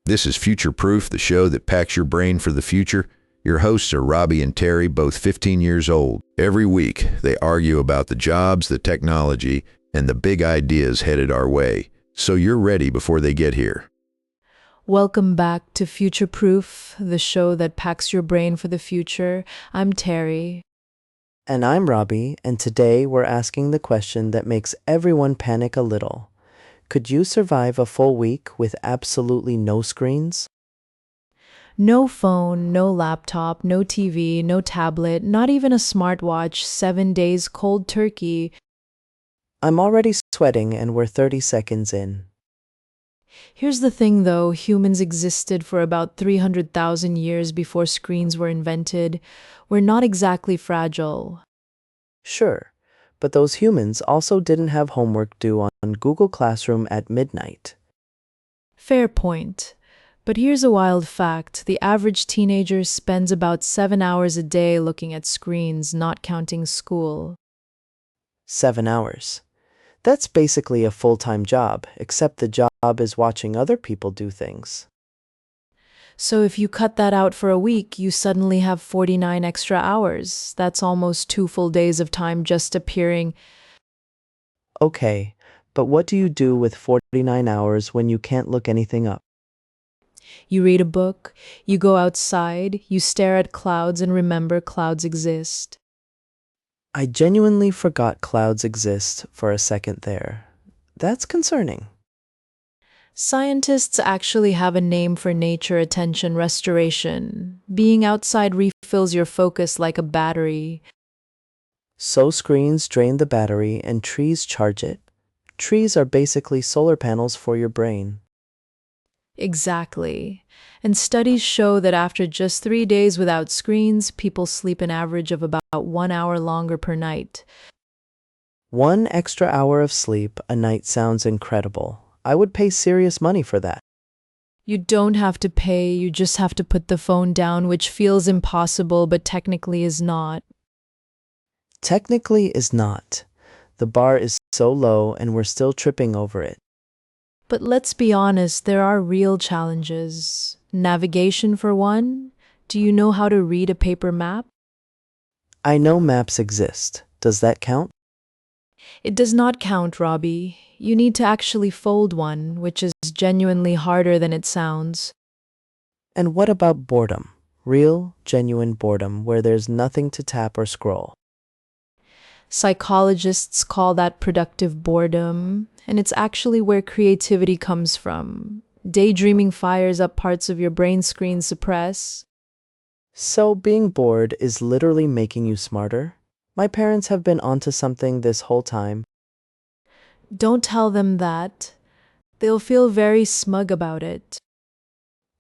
This is Future Proof, the show that packs your brain for the future. Your hosts are Robbie and Terry, both 15 years old. Every week, they argue about the jobs, the technology, and the big ideas headed our way. So you're ready before they get here. Welcome back to Future Proof, the show that packs your brain for the future. I'm Terry. And I'm Robbie, and today we're asking the question that makes everyone panic a little. Could you survive a full week with absolutely no screens? No phone, no laptop, no TV, no tablet, not even a smartwatch, 7 days cold turkey. I'm already sweating and we're 30 seconds in. Here's the thing though, humans existed for about 300,000 years before screens were invented. We're not exactly fragile. Sure, but those humans also didn't have homework due on Google Classroom at midnight. Fair point. But here's a wild fact. The average teenager spends about 7 hours a day looking at screens, not counting school. 7 hours. That's basically a full-time job, except the job is watching other people do things. So if you cut that out for a week, you suddenly have 49 extra hours. That's almost 2 full days of time just appearing. Okay, but what do you do with 49 hours when you can't look anything up? You read a book, you go outside, you stare at clouds and remember clouds exist. I genuinely forgot clouds exist for a second there. That's concerning. Scientists actually have a name for nature attention restoration. Being outside refills your focus like a battery. So screens drain the battery and trees charge it. Trees are basically solar panels for your brain. Exactly. And studies show that after just 3 days without screens, people sleep an average of about 1 hour longer per night. 1 extra hour of sleep a night sounds incredible. I would pay serious money for that. You don't have to pay, you just have to put the phone down, which feels impossible but technically is not. Technically is not. The bar is so low and we're still tripping over it. But let's be honest, there are real challenges. Navigation for one. Do you know how to read a paper map? I know maps exist. Does that count? It does not count, Robbie. You need to actually fold one, which is genuinely harder than it sounds. And what about boredom? Real, genuine boredom where there's nothing to tap or scroll. Psychologists call that productive boredom, and it's actually where creativity comes from. Daydreaming fires up parts of your brain screen suppress. So being bored is literally making you smarter? My parents have been onto something this whole time. Don't tell them that. They'll feel very smug about it.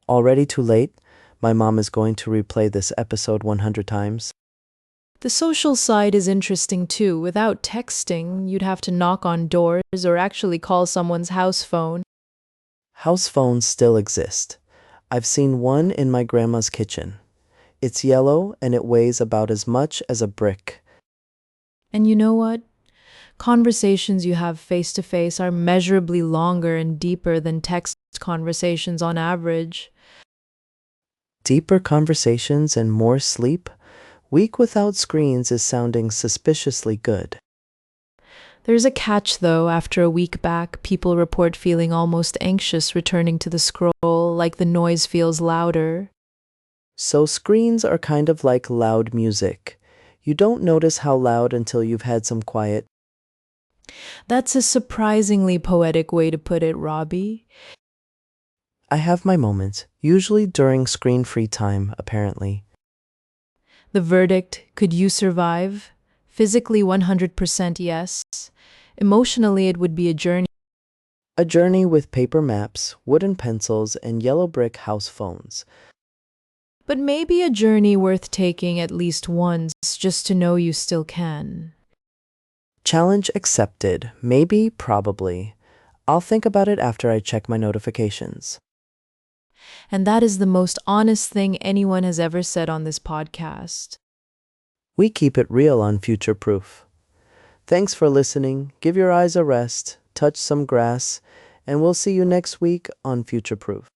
Already too late? My mom is going to replay this episode 100 times. The social side is interesting too. Without texting, you'd have to knock on doors or actually call someone's house phone. House phones still exist. I've seen one in my grandma's kitchen. It's yellow and it weighs about as much as a brick. And you know what? Conversations you have face to face are measurably longer and deeper than text conversations on average. Deeper conversations and more sleep? Week without screens is sounding suspiciously good. There's a catch though. After a week back, people report feeling almost anxious returning to the scroll, like the noise feels louder. So screens are kind of like loud music. You don't notice how loud until you've had some quiet. That's a surprisingly poetic way to put it, Robbie. I have my moments, usually during screen-free time, apparently. The verdict, could you survive? Physically 100% yes. Emotionally it would be a journey. A journey with paper maps, wooden pencils, and yellow brick house phones. But maybe a journey worth taking at least once, just to know you still can. Challenge accepted. Maybe, probably. I'll think about it after I check my notifications. And that is the most honest thing anyone has ever said on this podcast. We keep it real on Future Proof. Thanks for listening. Give your eyes a rest, touch some grass, and we'll see you next week on Future Proof.